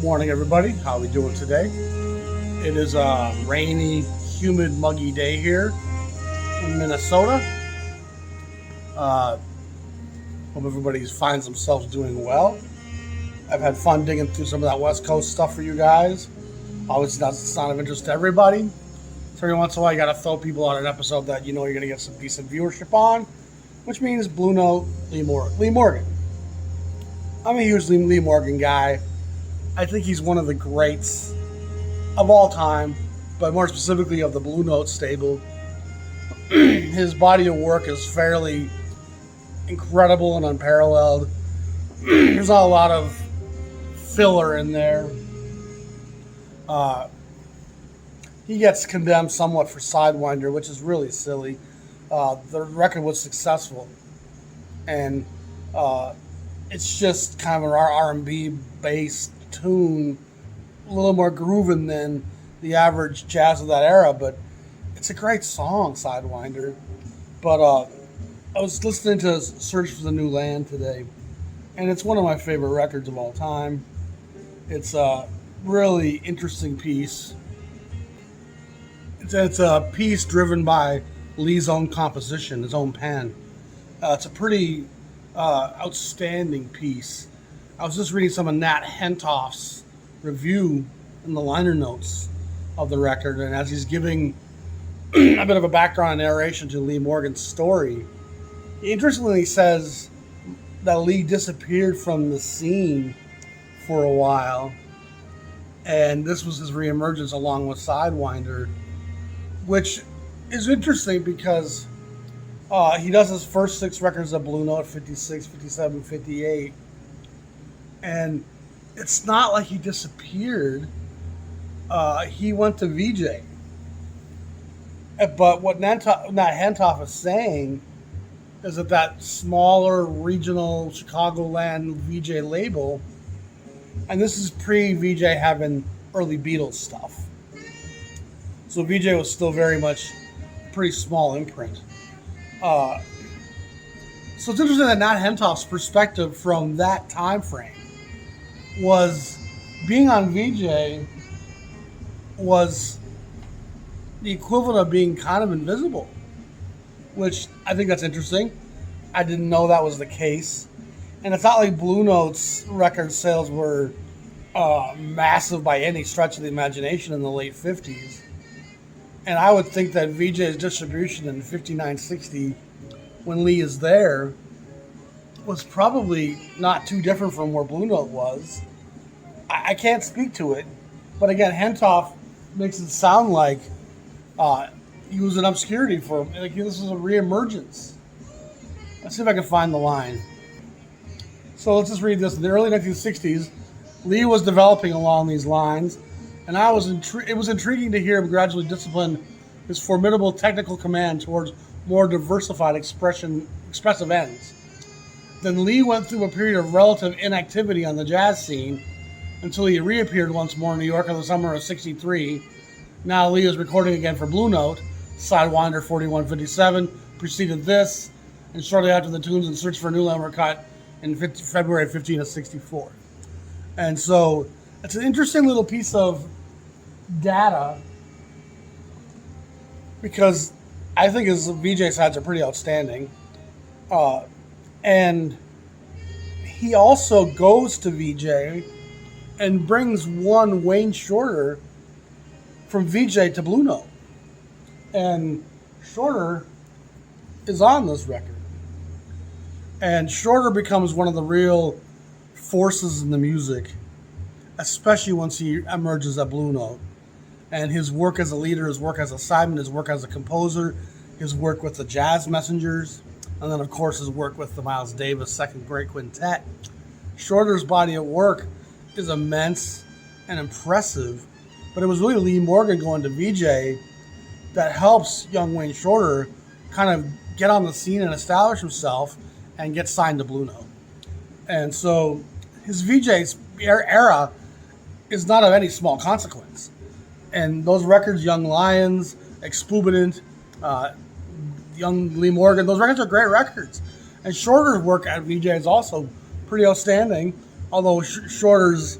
Morning, everybody. How are we doing today? It is a rainy, humid, muggy day here in Minnesota. Hope everybody finds themselves doing well. I've had fun digging through some of that West Coast stuff for you guys. Obviously, that's not of interest to everybody. So every once in a while, you got to throw people on an episode that you know you're going to get some decent viewership on, which means Blue Note, Lee Morgan. I'm a huge Lee Morgan guy. I think he's one of the greats of all time, but more specifically of the Blue Note stable. His body of work is fairly incredible and unparalleled. There's not a lot of filler in there. He gets condemned somewhat for Sidewinder, which is really silly. The record was successful, and it's just kind of an R&B based tune, a little more grooving than the average jazz of that era, but it's a great song, Sidewinder. But I was listening to Search for the New Land today, and it's one of my favorite records of all time. It's a really interesting piece. It's a piece driven by Lee's own composition, his own pen. It's a pretty outstanding piece. I was just reading some of Nat Hentoff's review in the liner notes of the record, and as he's giving a bit of a background narration to Lee Morgan's story, he interestingly says that Lee disappeared from the scene for a while, and this was his reemergence along with Sidewinder, which is interesting because he does his first 6 records of Blue Note, 56, 57, 58. And it's not like he disappeared. He went to VJ. But what Nat Hentoff is saying is that smaller regional Chicagoland VJ label, and this is pre-VJ having early Beatles stuff. So VJ was still very much a pretty small imprint. So it's interesting that Nat Hentoff's perspective from that time frame was being on VJ was the equivalent of being kind of invisible, which I think that's interesting. I didn't know that was the case. And it's not like Blue Note's record sales were massive by any stretch of the imagination in the late 50s. And I would think that VJ's distribution in 59-60, when Lee is there, was probably not too different from where Blue Note was. I can't speak to it, but again, Hentoff makes it sound like he was in obscurity for him. Like this was a reemergence. Let's see if I can find the line. So let's just read this. In the early 1960s, Lee was developing along these lines, and it was intriguing to hear him gradually discipline his formidable technical command towards more diversified expressive ends. Then Lee went through a period of relative inactivity on the jazz scene until he reappeared once more in New York in the summer of '63. Now Lee is recording again for Blue Note. Sidewinder 4157 preceded this, and shortly after the tunes in Search for a New Land were cut in February 15 of '64. And so it's an interesting little piece of data because I think his VJ sides are pretty outstanding. And he also goes to VJ and brings one Wayne Shorter from VJ to Blue Note. And Shorter is on this record. And Shorter becomes one of the real forces in the music, especially once he emerges at Blue Note. And his work as a leader, his work as a sideman, his work as a composer, his work with the Jazz Messengers, and then, of course, his work with the Miles Davis Second Great Quintet. Shorter's body of work is immense and impressive, but it was really Lee Morgan going to VJ that helps young Wayne Shorter kind of get on the scene and establish himself and get signed to Blue Note. And so his VJ era is not of any small consequence. And those records, Young Lions, Expubidant, Young Lee Morgan, those records are great records. And Shorter's work at VJ is also pretty outstanding, although Shorter's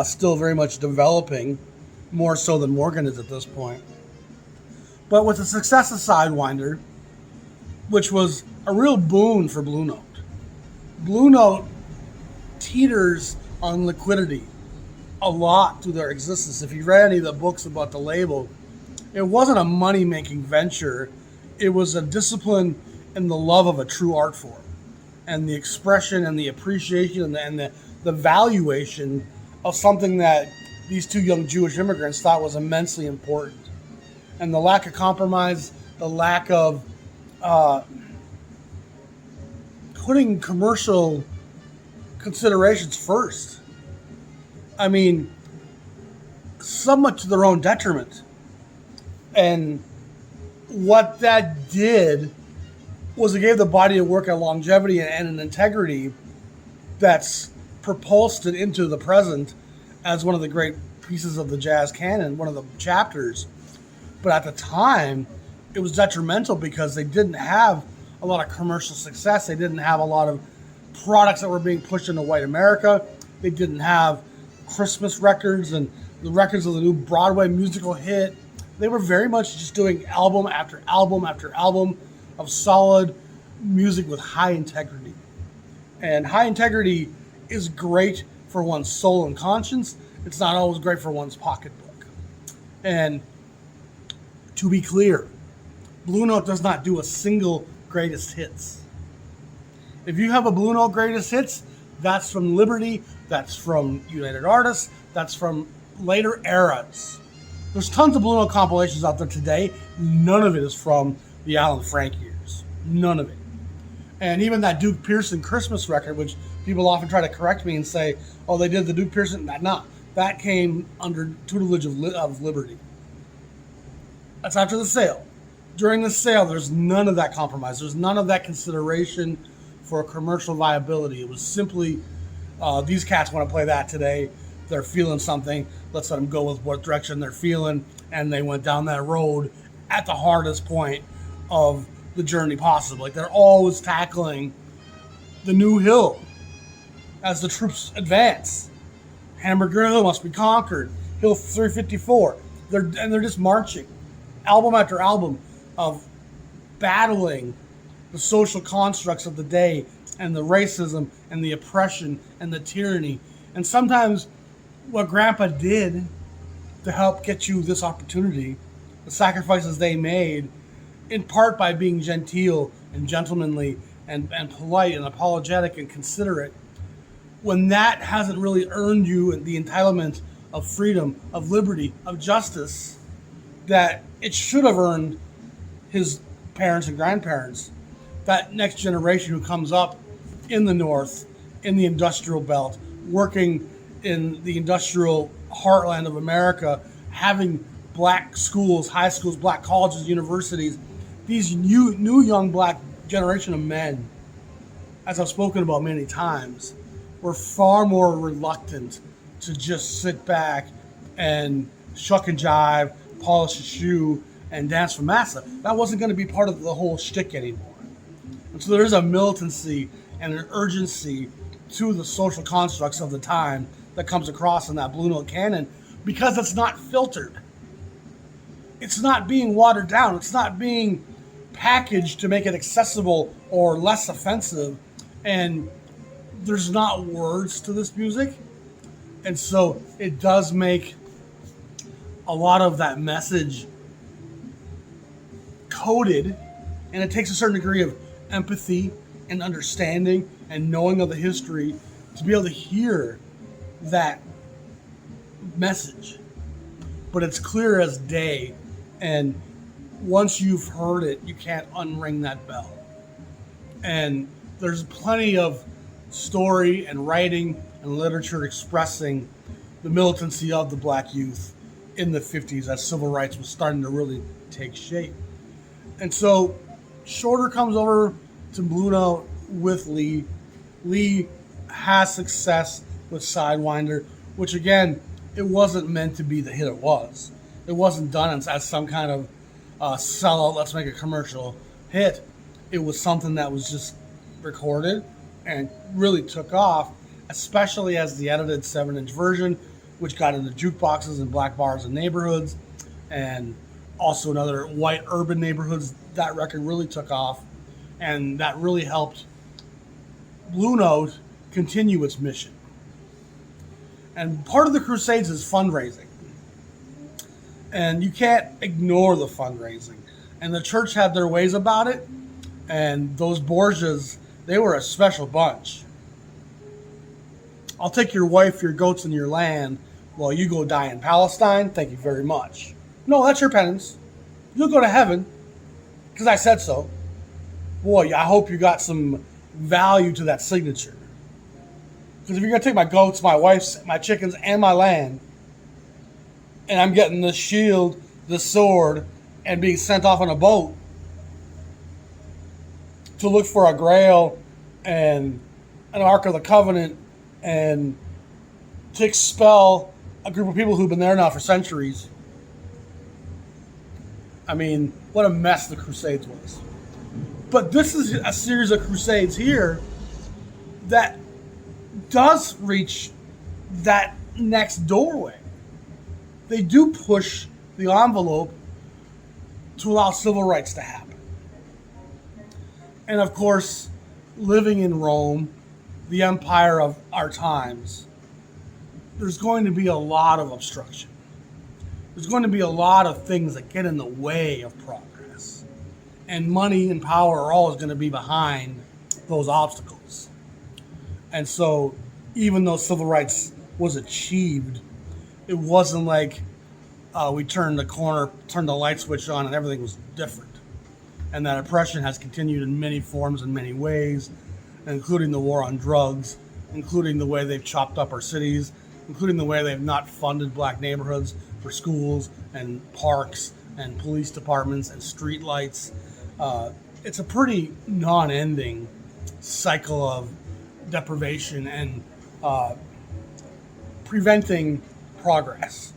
still very much developing, more so than Morgan is at this point. But with the success of Sidewinder, which was a real boon for Blue Note, Blue Note teeters on liquidity a lot through their existence. If you read any of the books about the label, it wasn't a money-making venture. It was a discipline and the love of a true art form, and the expression and the appreciation and the valuation of something that these two young Jewish immigrants thought was immensely important. And the lack of compromise, the lack of putting commercial considerations first. I mean, somewhat to their own detriment. And what that did was it gave the body of work a longevity and an integrity that's propulsed it into the present as one of the great pieces of the jazz canon, one of the chapters. But at the time, it was detrimental because they didn't have a lot of commercial success. They didn't have a lot of products that were being pushed into white America. They didn't have Christmas records and the records of the new Broadway musical hit. They were very much just doing album after album after album of solid music with high integrity. And high integrity is great for one's soul and conscience. It's not always great for one's pocketbook. And to be clear, Blue Note does not do a single greatest hits. If you have a Blue Note greatest hits, that's from Liberty, that's from United Artists, that's from later eras. There's tons of Blue Note compilations out there today. None of it is from the Alan Frank years. None of it. And even that Duke Pearson Christmas record, which people often try to correct me and say, oh, they did the Duke Pearson. No, that came under tutelage of Liberty. That's after the sale. During the sale, there's none of that compromise. There's none of that consideration for commercial viability. It was simply, these cats want to play that today. They're feeling something. Let's let them go with what direction they're feeling. And they went down that road at the hardest point of the journey possible. Like, they're always tackling the new hill as the troops advance. Hamburger Hill must be conquered. Hill 354. They're just marching, album after album, of battling the social constructs of the day and the racism and the oppression and the tyranny. And sometimes what Grandpa did to help get you this opportunity, the sacrifices they made, in part by being genteel and gentlemanly and polite and apologetic and considerate, when that hasn't really earned you the entitlement of freedom, of liberty, of justice that it should have earned his parents and grandparents, that next generation who comes up in the North, in the industrial belt, working in the industrial heartland of America, having black schools, high schools, black colleges, universities, these new young black generation of men, as I've spoken about many times, were far more reluctant to just sit back and shuck and jive, polish a shoe, and dance for massa. That wasn't going to be part of the whole shtick anymore. And so there is a militancy and an urgency to the social constructs of the time that comes across in that Blue Note canon, because it's not filtered. It's not being watered down. It's not being packaged to make it accessible or less offensive. And there's not words to this music. And so it does make a lot of that message coded, and it takes a certain degree of empathy and understanding and knowing of the history to be able to hear that message. But it's clear as day, and once you've heard it, you can't unring that bell. And there's plenty of story and writing and literature expressing the militancy of the black youth in the 50s as civil rights was starting to really take shape. And so Shorter comes over to Blue Note with Lee. Lee has success with Sidewinder, which again, it wasn't meant to be the hit it was. It wasn't done as some kind of sellout, let's make a commercial hit. It was something that was just recorded and really took off, especially as the edited 7-inch version which got into jukeboxes and black bars in neighborhoods, and also in other white urban neighborhoods. That record really took off, and that really helped Blue Note continue its mission. And part of the Crusades is fundraising. And you can't ignore the fundraising. And the church had their ways about it, and those Borgias, they were a special bunch. I'll take your wife, your goats, and your land while you go die in Palestine. Thank you very much. No, that's your penance. You'll go to heaven because I said so. Boy, I hope you got some value to that signature. Because if you're going to take my goats, my wife's, my chickens, and my land, and I'm getting the shield, the sword, and being sent off on a boat to look for a grail and an Ark of the Covenant and to expel a group of people who've been there now for centuries. I mean, what a mess the Crusades was. But this is a series of crusades here that does reach that next doorway. They do push the envelope to allow civil rights to happen. And of course, living in Rome, the empire of our times, there's going to be a lot of obstruction. There's going to be a lot of things that get in the way of progress. And money and power are always going to be behind those obstacles. And so, even though civil rights was achieved, it wasn't like we turned the corner, turned the light switch on, and everything was different. And that oppression has continued in many forms and many ways, including the war on drugs, including the way they've chopped up our cities, including the way they've not funded black neighborhoods for schools and parks and police departments and street lights. It's a pretty non-ending cycle of deprivation and preventing progress,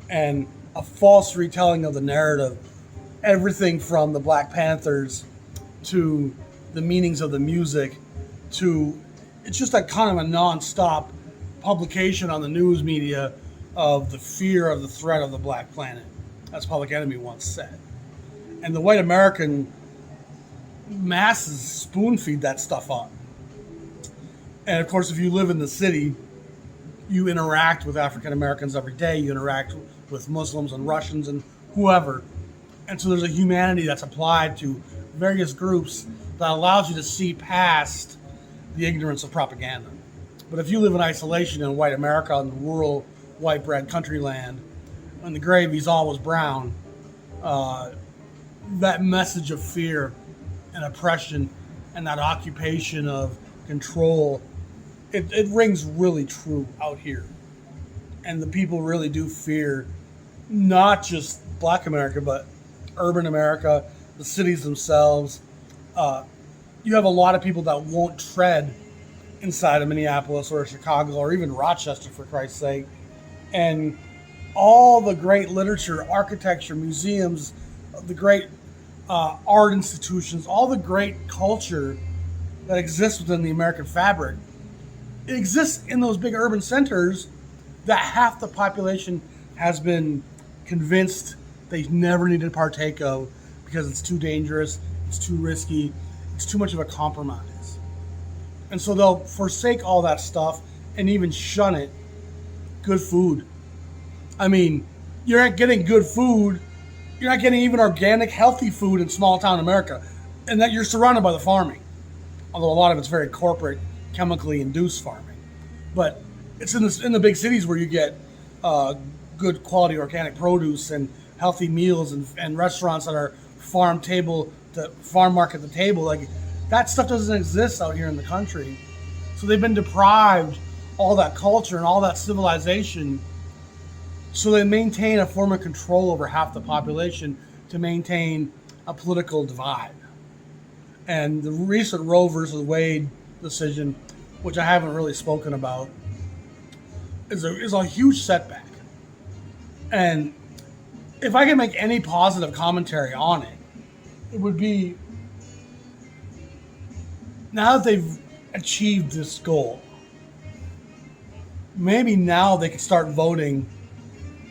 and a false retelling of the narrative. Everything from the Black Panthers to the meanings of the music to it's just a kind of a non-stop publication on the news media of the fear of the threat of the Black Planet, as Public Enemy once said. And the white American masses spoon feed that stuff on. And of course, if you live in the city, you interact with African Americans every day. You interact with Muslims and Russians and whoever. And so there's a humanity that's applied to various groups that allows you to see past the ignorance of propaganda. But if you live in isolation in white America, in the rural, white bread country land, and the gravy's always brown, that message of fear and oppression and that occupation of control, it rings really true out here. And the people really do fear not just Black America, but urban America, the cities themselves. You have a lot of people that won't tread inside of Minneapolis or Chicago or even Rochester, for Christ's sake. And all the great literature, architecture, museums, the great art institutions, all the great culture that exists within the American fabric, it exists in those big urban centers that half the population has been convinced they never need to partake of because it's too dangerous, it's too risky, it's too much of a compromise. And so they'll forsake all that stuff and even shun it. Good food. I mean, you're not getting good food. You're not getting even organic, healthy food in small town America. And that you're surrounded by the farming. Although a lot of it's very corporate, chemically induced farming. But it's in the big cities where you get good quality organic produce and healthy meals and restaurants that are farm market to table. Like, that stuff doesn't exist out here in the country. So they've been deprived all that culture and all that civilization. So they maintain a form of control over half the population to maintain a political divide. And the recent Roe versus Wade decision, which I haven't really spoken about, is a huge setback. And if I can make any positive commentary on it, it would be, now that they've achieved this goal, maybe now they could start voting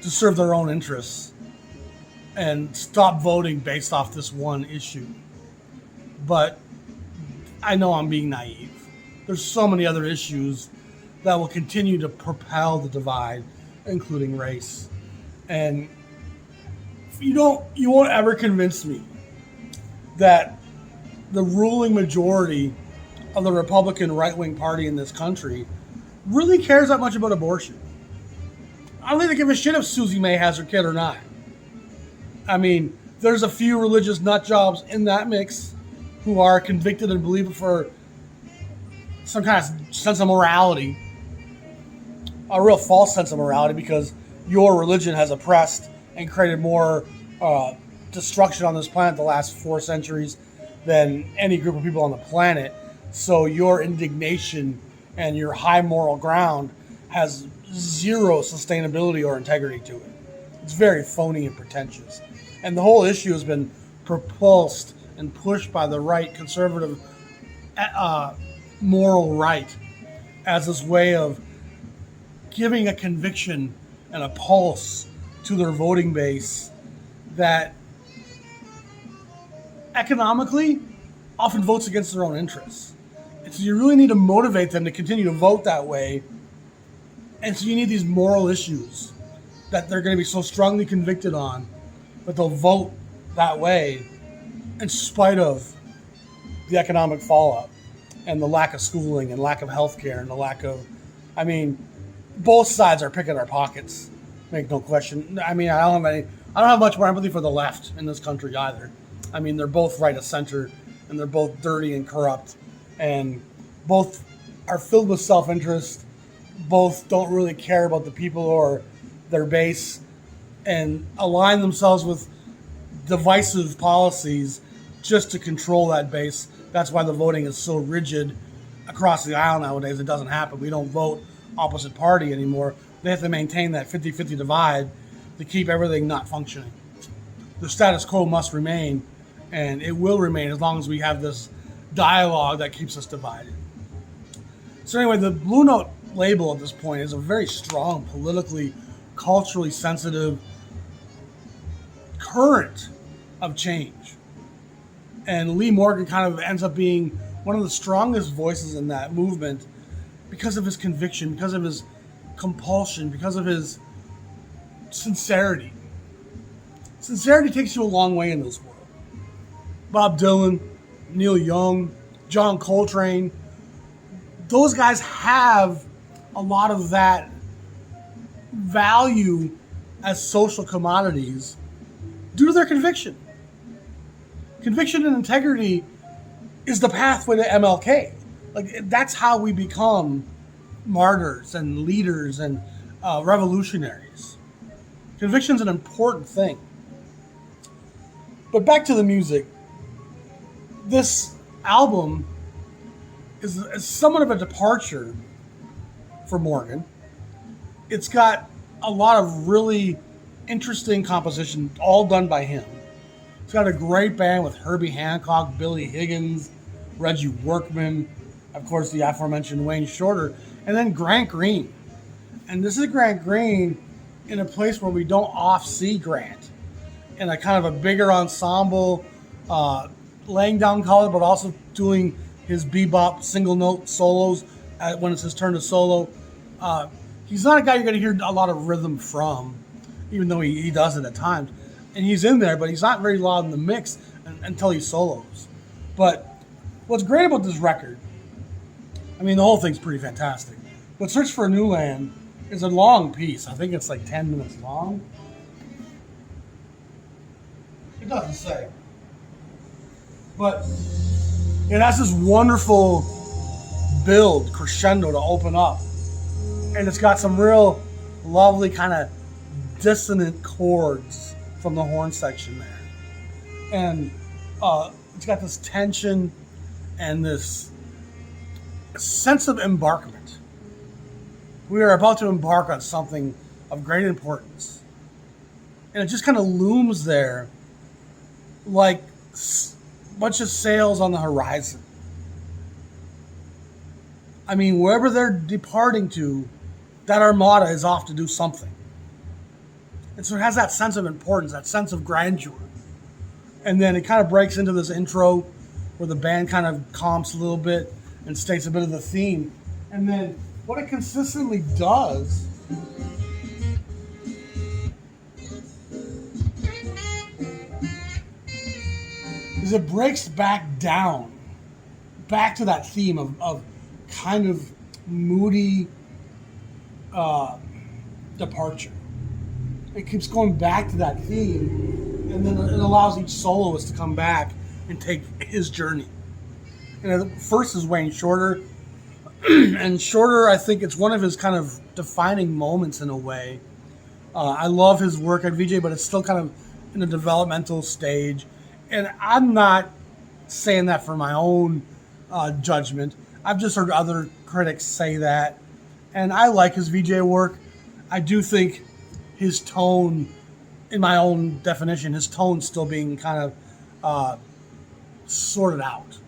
to serve their own interests and stop voting based off this one issue. But I know I'm being naive. There's so many other issues that will continue to propel the divide, including race. And you won't ever convince me that the ruling majority of the Republican right-wing party in this country really cares that much about abortion. I don't think they give a shit if Susie May has her kid or not. I mean, there's a few religious nut jobs in that mix who are convicted and believe for some kind of sense of morality, a real false sense of morality, because your religion has oppressed and created more destruction on this planet the last 4 centuries than any group of people on the planet. So your indignation and your high moral ground has zero sustainability or integrity to it. It's very phony and pretentious. And the whole issue has been propulsed and pushed by the right, conservative, moral right, as this way of giving a conviction and a pulse to their voting base that economically often votes against their own interests. And so you really need to motivate them to continue to vote that way. And so you need these moral issues that they're going to be so strongly convicted on that they'll vote that way in spite of the economic fallout and the lack of schooling and lack of health care and the lack of, I mean, both sides are picking our pockets, make no question. I mean, I don't have much more empathy for the left in this country either. I mean, they're both right of center and they're both dirty and corrupt and both are filled with self-interest. Both don't really care about the people or their base and align themselves with divisive policies just to control that base. That's why the voting is so rigid across the aisle nowadays. It doesn't happen. We don't vote opposite party anymore. They have to maintain that 50-50 divide to keep everything not functioning. The status quo must remain, and it will remain as long as we have this dialogue that keeps us divided. So anyway, the Blue Note label at this point is a very strong, politically, culturally sensitive current of change. And Lee Morgan kind of ends up being one of the strongest voices in that movement because of his conviction, because of his compulsion, because of his sincerity. Sincerity takes you a long way in this world. Bob Dylan, Neil Young, John Coltrane, those guys have a lot of that value as social commodities due to their conviction. Conviction and integrity is the pathway to MLK. Like, that's how we become martyrs and leaders and revolutionaries. Conviction's an important thing. But back to the music. This album is somewhat of a departure for Morgan. It's got a lot of really interesting composition, all done by him. It's got a great band with Herbie Hancock, Billy Higgins, Reggie Workman, of course the aforementioned Wayne Shorter, and then Grant Green. And this is Grant Green in a place where we don't oft-see Grant, in a kind of a bigger ensemble, laying down color, but also doing his bebop single note solos when it's his turn to solo. He's not a guy you're going to hear a lot of rhythm from, even though he does it at times. And he's in there, but he's not very loud in the mix until he solos. But what's great about this record, I mean, the whole thing's pretty fantastic. But Search for a New Land is a long piece. I think it's like 10 minutes long. It doesn't say. But it has this wonderful build, crescendo to open up. And it's got some real lovely kind of dissonant chords from the horn section there. And it's got this tension and this sense of embarkment. We are about to embark on something of great importance. And it just kind of looms there like a bunch of sails on the horizon. I mean, wherever they're departing to that armada is off to do something. And so it has that sense of importance, that sense of grandeur. And then it kind of breaks into this intro where the band kind of comps a little bit and states a bit of the theme. And then what it consistently does is it breaks back down, back to that theme of kind of moody departure. It keeps going back to that theme, and then it allows each soloist to come back and take his journey. And first is Wayne Shorter, and Shorter, I think it's one of his kind of defining moments in a way. I love his work at VJ, but it's still kind of in a developmental stage. And I'm not saying that for my own judgment. I've just heard other critics say that. And I like his VJ work. I do think his tone, in my own definition, his tone's still being kind of sorted out.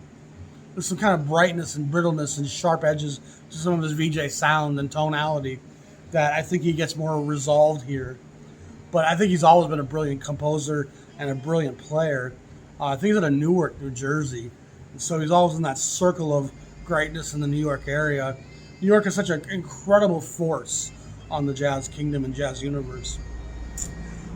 There's some kind of brightness and brittleness and sharp edges to some of his VJ sound and tonality that I think he gets more resolved here. But I think he's always been a brilliant composer and a brilliant player. I think he's out of Newark, New Jersey. And so he's always in that circle of greatness in the New York area. New York is such an incredible force on the jazz kingdom and jazz universe.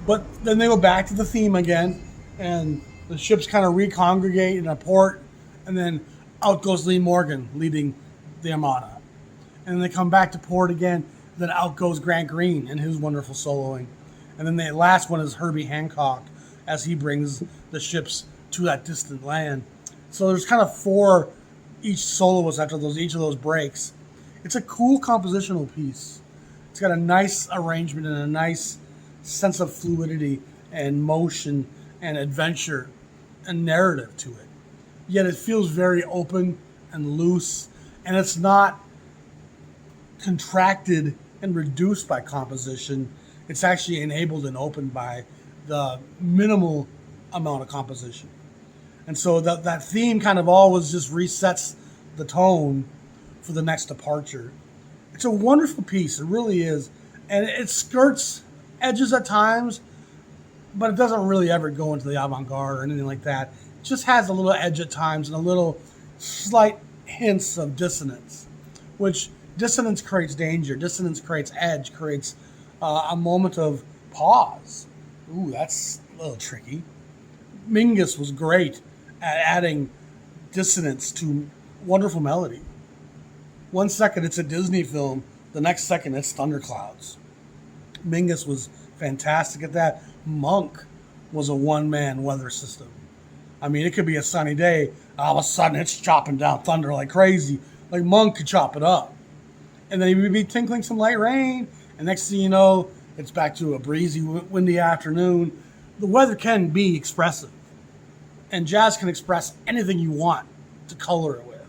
But then they go back to the theme again, and the ships kind of recongregate in a port, and then out goes Lee Morgan leading the Armada. And then they come back to port again, then out goes Grant Green and his wonderful soloing. And then the last one is Herbie Hancock as he brings the ships to that distant land. So there's kind of four each soloist after each of those breaks. It's a cool compositional piece. It's got a nice arrangement and a nice sense of fluidity and motion and adventure and narrative to it. Yet it feels very open and loose, and it's not contracted and reduced by composition. It's actually enabled and opened by the minimal amount of composition. And so that theme kind of always just resets the tone for the next departure. It's a wonderful piece, it really is. And it skirts edges at times, but it doesn't really ever go into the avant-garde or anything like that. It just has a little edge at times and a little slight hints of dissonance, which dissonance creates danger. Dissonance creates edge, creates a moment of pause. Ooh, that's a little tricky. Mingus was great at adding dissonance to wonderful melody. 1 second it's a Disney film, the next second it's thunderclouds. Mingus was fantastic at that. Monk was a one-man weather system. I mean, it could be a sunny day, all of a sudden it's chopping down thunder like crazy. Like Monk could chop it up. And then he would be tinkling some light rain, and next thing you know, it's back to a breezy, windy afternoon. The weather can be expressive. And jazz can express anything you want to color it with.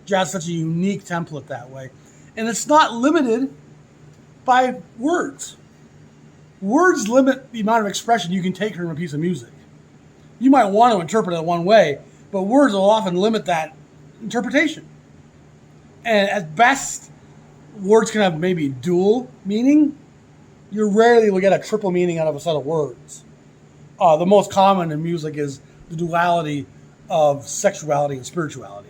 Jazz is such a unique template that way. And it's not limited by words. Words limit the amount of expression you can take from a piece of music. You might want to interpret it one way, but words will often limit that interpretation. And at best, words can have maybe dual meaning. You rarely will get a triple meaning out of a set of words. The most common in music is the duality of sexuality and spirituality.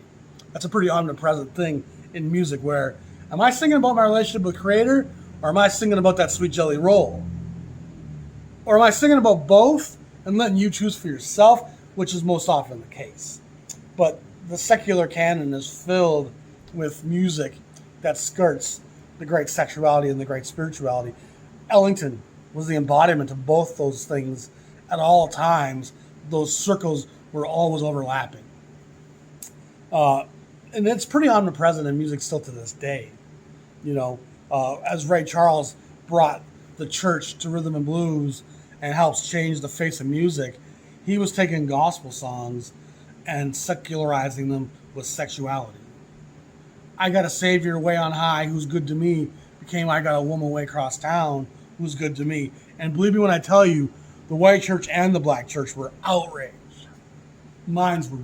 That's a pretty omnipresent thing in music where, am I singing about my relationship with the Creator, or am I singing about that sweet jelly roll? Or am I singing about both and letting you choose for yourself, which is most often the case. But the secular canon is filled with music that skirts the great sexuality and the great spirituality. Ellington was the embodiment of both those things at all times. Those circles were always overlapping. And it's pretty omnipresent in music still to this day. You know, as Ray Charles brought the church to rhythm and blues and helps change the face of music, he was taking gospel songs and secularizing them with sexuality. I got a Savior way on high who's good to me became I got a woman way across town who's good to me. And believe me when I tell you, the white church and the black church were outraged. Minds were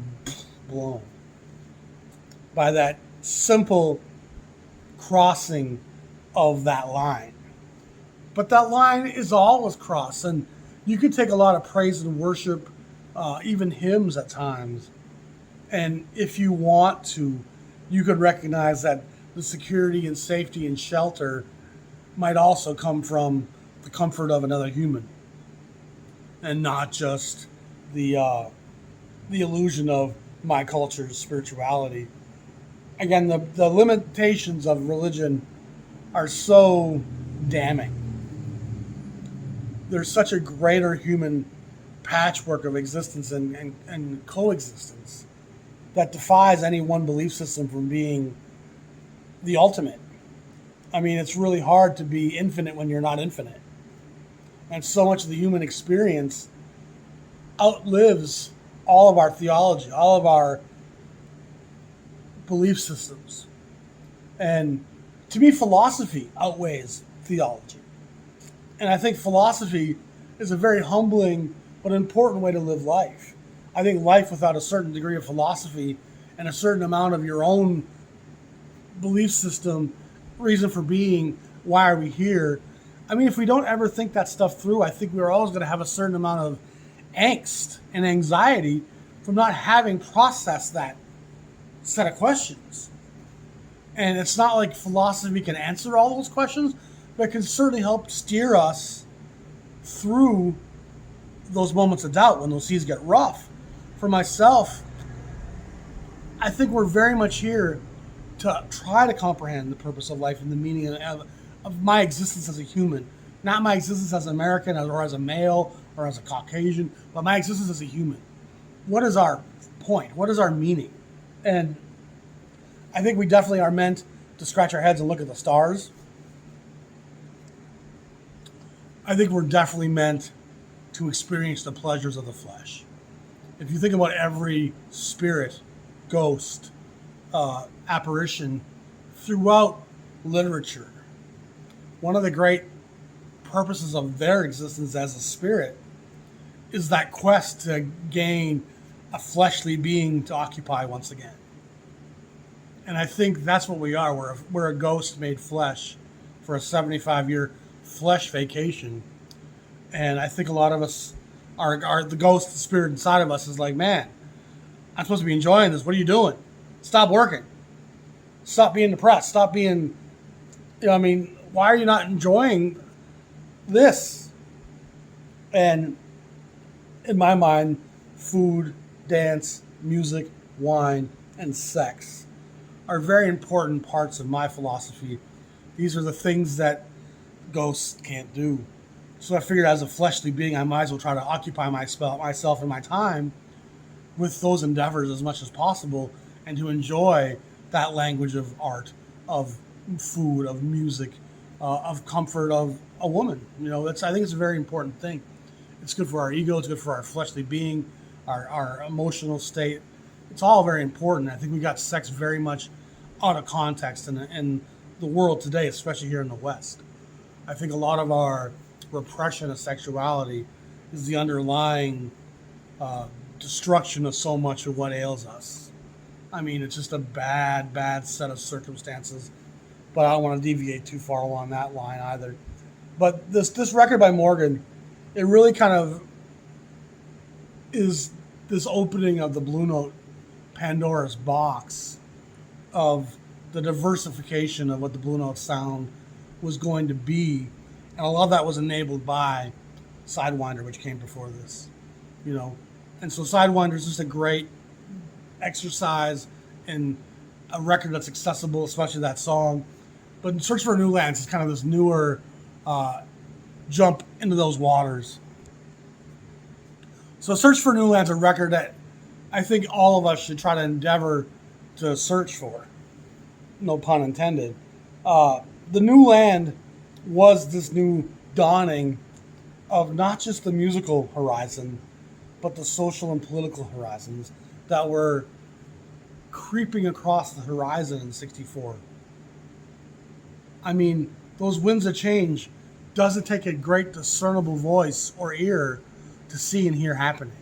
blown by that simple crossing of that line. But that line is always crossed, and you can take a lot of praise and worship, even hymns at times. And if you want to, you could recognize that the security and safety and shelter might also come from the comfort of another human, and not just the illusion of my culture's spirituality. Again, the limitations of religion are so damning. There's such a greater human patchwork of existence and coexistence that defies any one belief system from being the ultimate. I mean, it's really hard to be infinite when you're not infinite. And so much of the human experience outlives all of our theology, all of our belief systems. And to me, philosophy outweighs theology. And I think philosophy is a very humbling but important way to live life. I think life without a certain degree of philosophy and a certain amount of your own belief system, reason for being, why are we here? I mean, if we don't ever think that stuff through, I think we're always going to have a certain amount of angst and anxiety from not having processed that set of questions. And it's not like philosophy can answer all those questions, but it can certainly help steer us through those moments of doubt when those seas get rough. For myself, I think we're very much here to try to comprehend the purpose of life and the meaning of my existence as a human. Not my existence as an American or as a male or as a Caucasian, but my existence as a human. What is our point? What is our meaning? And I think we definitely are meant to scratch our heads and look at the stars. I think we're definitely meant to experience the pleasures of the flesh. If you think about every spirit, ghost, apparition throughout literature, one of the great purposes of their existence as a spirit is that quest to gain a fleshly being to occupy once again. And I think that's what we are. We're a ghost made flesh for a 75-year flesh vacation. And I think a lot of us are the ghost, the spirit inside of us is like, man, I'm supposed to be enjoying this. What are you doing? Stop working. Stop being depressed. Stop being, why are you not enjoying this? And in my mind, food, dance, music, wine, and sex are very important parts of my philosophy. These are the things that ghosts can't do. So I figured as a fleshly being, I might as well try to occupy myself and my time with those endeavors as much as possible and to enjoy that language of art, of food, of music, of comfort, of a woman. I think it's a very important thing. It's good for our ego. It's good for our fleshly being, our emotional state. It's all very important. I think we got sex very much out of context in the world today, especially here in the West. I think a lot of our repression of sexuality is the underlying destruction of so much of what ails us. I mean, it's just a bad set of circumstances, but I don't want to deviate too far along that line either. But this record by Morgan, it really kind of is this opening of the Blue Note Pandora's box of the diversification of what the Blue Note sound was going to be. And a lot of that was enabled by Sidewinder, which came before this, And so Sidewinder is just a great exercise in a record that's accessible, especially that song. But in Search for New Lands is kind of this newer jump into those waters. So Search for New Lands is a record that I think all of us should try to endeavor to search for. No pun intended. The New Land was this new dawning of not just the musical horizon, but the social and political horizons that were creeping across the horizon in '64. I mean, those winds of change doesn't take a great discernible voice or ear to see and hear happening.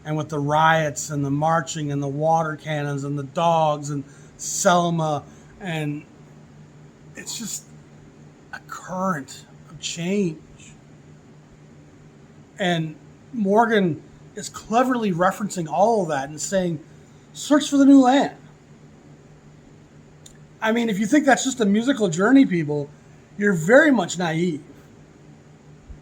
And with the riots and the marching and the water cannons and the dogs and Selma and it's just a current of change. And Morgan is cleverly referencing all of that and saying, search for the new land. I mean, if you think that's just a musical journey, people, you're very much naive.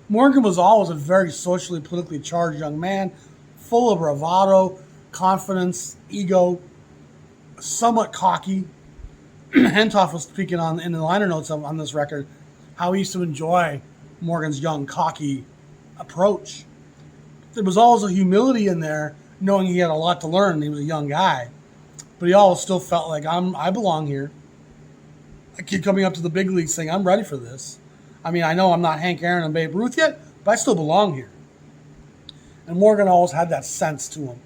Morgan was always a very socially, politically charged young man, full of bravado, confidence, ego, somewhat cocky. Hentoff was speaking on in the liner notes on this record how he used to enjoy Morgan's young, cocky approach. There was always a humility in there, knowing he had a lot to learn. He was a young guy, but he always still felt like I belong here. A kid coming up to the big leagues saying, I'm ready for this. I mean, I know I'm not Hank Aaron and Babe Ruth yet, but I still belong here. And Morgan always had that sense to him.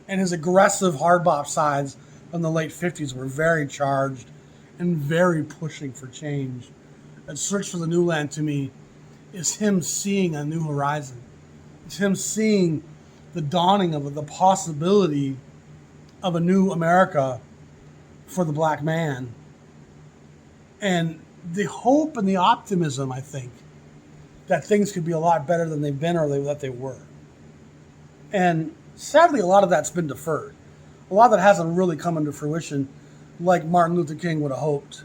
And his aggressive hard bop sides from the late 50s were very charged and very pushing for change. And Search for the New Land, to me, is him seeing a new horizon. It's him seeing the dawning of the possibility of a new America for the black man. And the hope and the optimism, I think, that things could be a lot better than they've been or that they were. And sadly, a lot of that's been deferred. A lot of that hasn't really come into fruition like Martin Luther King would have hoped.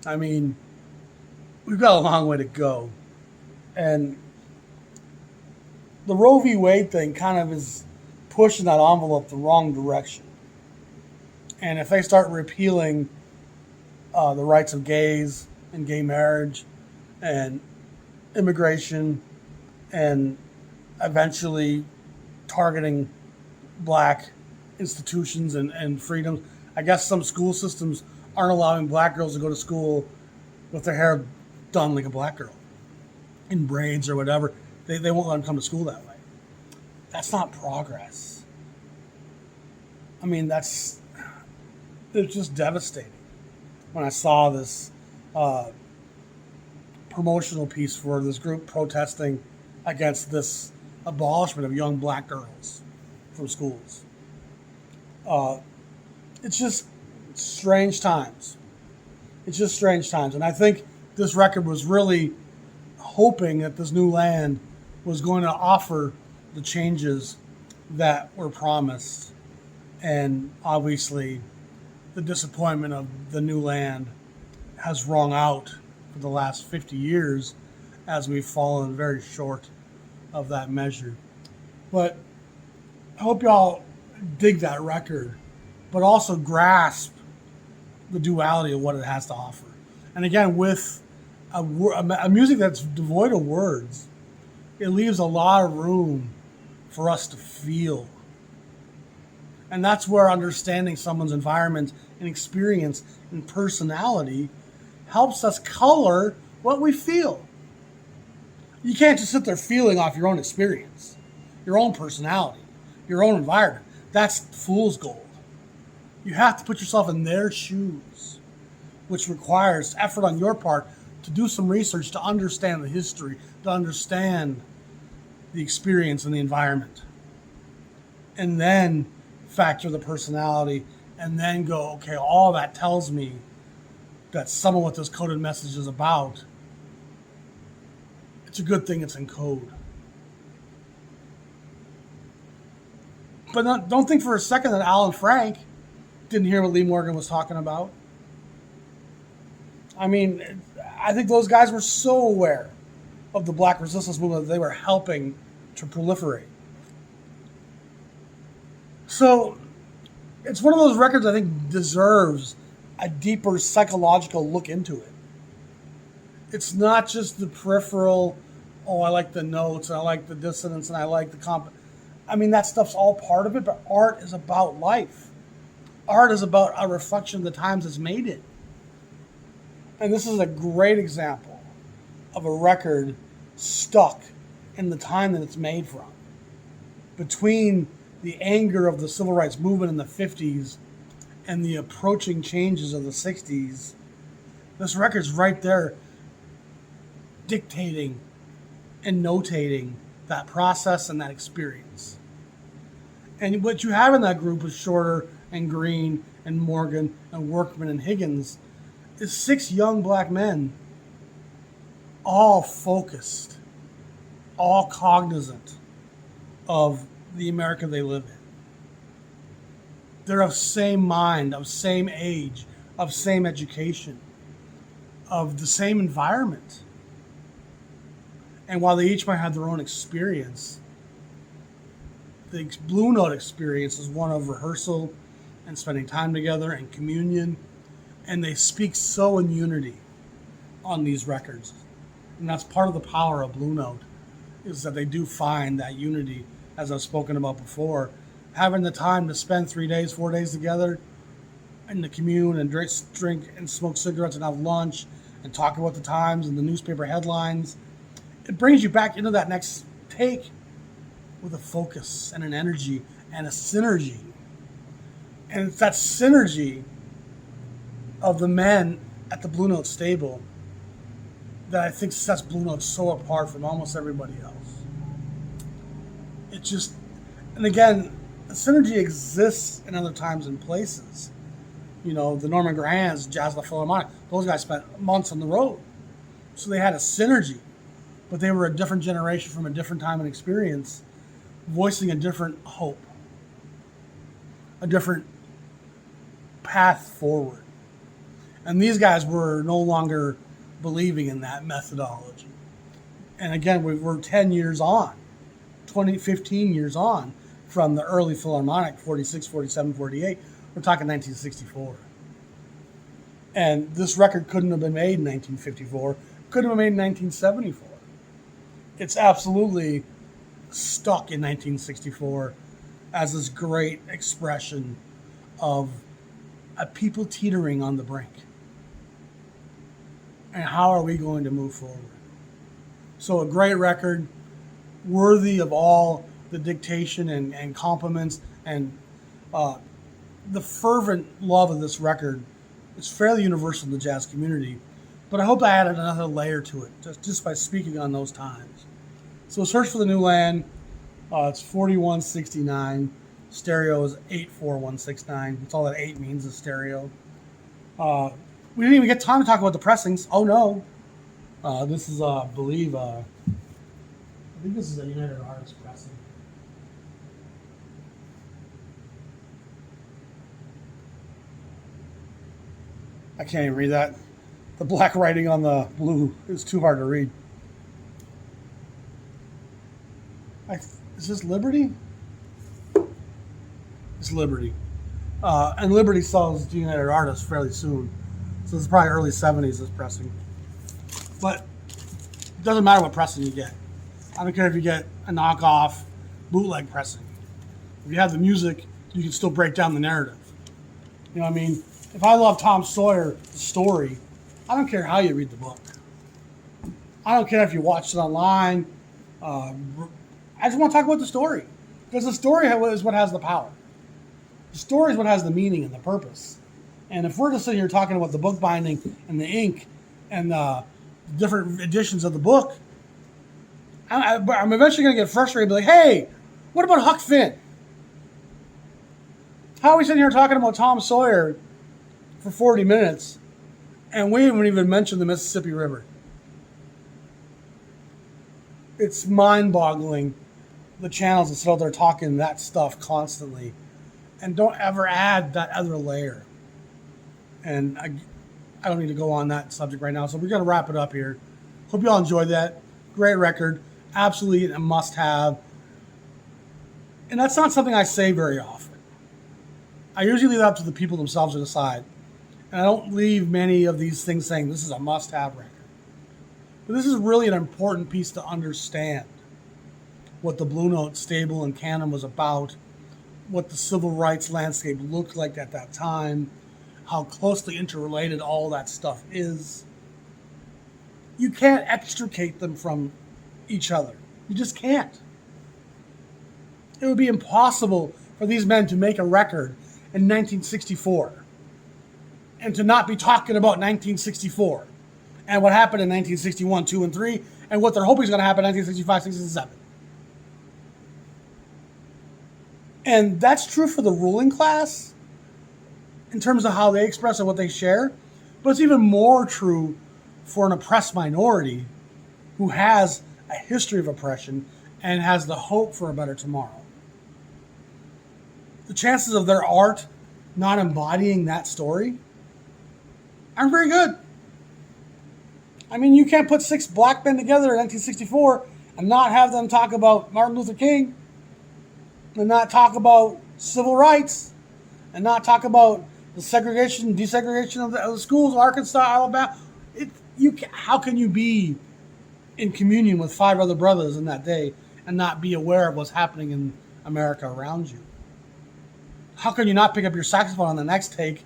I mean, we've got a long way to go. And the Roe v. Wade thing kind of is pushing that envelope the wrong direction. And if they start repealing the rights of gays and gay marriage and immigration and eventually targeting black institutions and freedoms. I guess some school systems aren't allowing black girls to go to school with their hair done like a black girl in braids or whatever. They won't let them come to school that way. That's not progress. I mean, it's just devastating. When I saw this promotional piece for this group protesting against this abolishment of young black girls from schools. It's just strange times. It's just strange times. And I think this record was really hoping that this new land was going to offer the changes that were promised. And obviously, the disappointment of the new land has rung out for the last 50 years as we've fallen very short of that measure. But I hope y'all dig that record, but also grasp the duality of what it has to offer. And again, with a music that's devoid of words, it leaves a lot of room for us to feel. And that's where understanding someone's environment and experience and personality helps us color what we feel. You can't just sit there feeling off your own experience, your own personality, your own environment. That's fool's gold. You have to put yourself in their shoes, which requires effort on your part to do some research, to understand the history, to understand the experience and the environment. And then factor the personality, and then go, okay, all that tells me that some of what this coded message is about, it's a good thing it's in code. But don't think for a second that Alan Frank didn't hear what Lee Morgan was talking about. I mean, I think those guys were so aware of the black resistance movement that they were helping to proliferate. So it's one of those records I think deserves a deeper psychological look into it. It's not just the peripheral, oh, I like the notes, and I like the dissonance, and I like the comp. I mean, that stuff's all part of it, but art is about life. Art is about a reflection of the times it's made in. And this is a great example of a record stuck in the time that it's made from. Between the anger of the civil rights movement in the 50s and the approaching changes of the 60s, this record's right there dictating and notating that process and that experience. And what you have in that group is Shorter and Green and Morgan and Workman and Higgins is 6 young black men, all focused, all cognizant of the America they live in. They're of same mind, of same age, of same education, of the same environment. And while they each might have their own experience, the Blue Note experience is one of rehearsal and spending time together and communion. And they speak so in unity on these records. And that's part of the power of Blue Note, is that they do find that unity, as I've spoken about before. Having the time to spend 3 days, 4 days together and to commune and drink and smoke cigarettes and have lunch and talk about the times and the newspaper headlines. It brings you back into that next take with a focus and an energy and a synergy. And it's that synergy of the men at the Blue Note stable that I think sets Blue Note so apart from almost everybody else. It just, and again, the synergy exists in other times and places. You know, the Norman Grahams, Jazz La Philharmonic, those guys spent months on the road. So they had a synergy, but they were a different generation from a different time and experience, voicing a different hope, a different path forward. And these guys were no longer believing in that methodology. And again, we're 10 years on, 15 years on from the early Philharmonic, 46, 47, 48. We're talking 1964. And this record couldn't have been made in 1954, couldn't have been made in 1974. It's absolutely stuck in 1964 as this great expression of a people teetering on the brink. And how are we going to move forward? So a great record, worthy of all the dictation and compliments, and the fervent love of this record is fairly universal in the jazz community. But I hope I added another layer to it, just by speaking on those times. So Search for the New Land, it's 4169. Stereo is 84169. That's all that 8 means is stereo. We didn't even get time to talk about the pressings. Oh no. This is, I think this is a United Artists pressing. I can't even read that. The black writing on the blue is too hard to read. Is this Liberty? It's Liberty. And Liberty sells to United Artists fairly soon. So it's probably early 70s this pressing. But it doesn't matter what pressing you get. I don't care if you get a knockoff bootleg pressing. If you have the music, you can still break down the narrative. You know what I mean? If I love Tom Sawyer, the story, I don't care how you read the book. I don't care if you watched it online. I just want to talk about the story. Because the story is what has the power. The story is what has the meaning and the purpose. And if we're just sitting here talking about the book binding and the ink and the different editions of the book, I'm eventually going to get frustrated and be like, hey, what about Huck Finn? How are we sitting here talking about Tom Sawyer for 40 minutes and we haven't even mentioned the Mississippi River? It's mind-boggling, the channels that sit out there talking that stuff constantly and don't ever add that other layer. And I don't need to go on that subject right now, so we're going to wrap it up here. Hope you all enjoyed that. Great record. Absolutely a must-have. And that's not something I say very often. I usually leave that up to the people themselves to decide. And I don't leave many of these things saying this is a must-have record. But this is really an important piece to understand what the Blue Note stable and canon was about, what the civil rights landscape looked like at that time, how closely interrelated all that stuff is. You can't extricate them from each other. You just can't. It would be impossible for these men to make a record in 1964 and to not be talking about 1964 and what happened in 1961, 2, and 3, and what they're hoping is going to happen in 1965, 6, and 7. And that's true for the ruling class in terms of how they express and what they share. But it's even more true for an oppressed minority who has a history of oppression and has the hope for a better tomorrow. The chances of their art not embodying that story aren't very good. I mean, you can't put 6 black men together in 1964 and not have them talk about Martin Luther King and not talk about civil rights and not talk about the segregation, desegregation of the schools, Arkansas, Alabama. How can you be in communion with 5 other brothers in that day and not be aware of what's happening in America around you? How can you not pick up your saxophone on the next take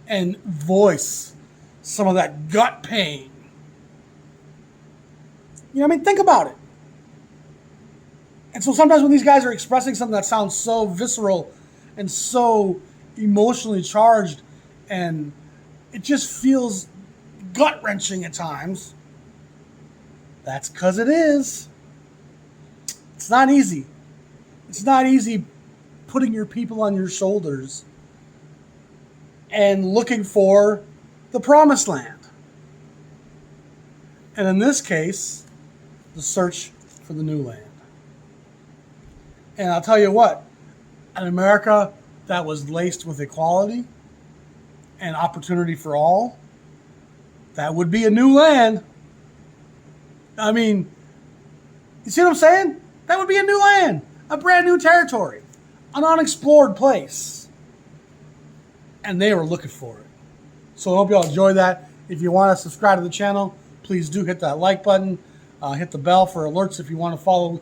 and voice some of that gut pain? You know what I mean? Think about it. And so sometimes when these guys are expressing something that sounds so visceral and so emotionally charged and it just feels gut-wrenching at times, that's because it is. It's not easy. It's not easy putting your people on your shoulders and looking for the promised land. And in this case, the search for the new land. And I'll tell you what, an America that was laced with equality and opportunity for all, that would be a new land. I mean, you see what I'm saying? That would be a new land, a brand new territory, an unexplored place. And they were looking for it. So I hope you all enjoy that. If you want to subscribe to the channel, please do hit that like button. Hit the bell for alerts if you want to follow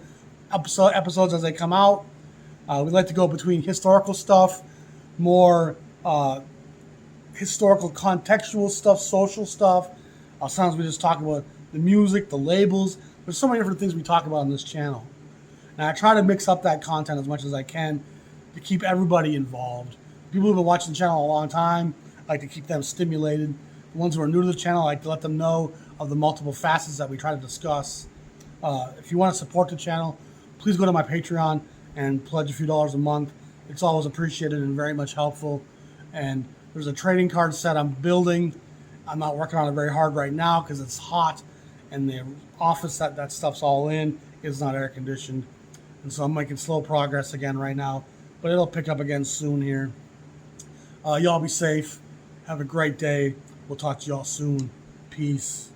episodes as they come out. We like to go between historical stuff, more historical contextual stuff, social stuff. Sometimes we just talk about the music, the labels. There's so many different things we talk about on this channel. And I try to mix up that content as much as I can to keep everybody involved. People who've been watching the channel a long time, I like to keep them stimulated. The ones who are new to the channel, I like to let them know of the multiple facets that we try to discuss. If you want to support the channel, please go to my Patreon and pledge a few dollars a month. It's always appreciated and very much helpful. And there's a trading card set I'm building. I'm not working on it very hard right now because it's hot and the office that stuff's all in is not air conditioned. And so I'm making slow progress again right now, but it'll pick up again soon here. Y'all be safe. Have a great day. We'll talk to y'all soon. Peace.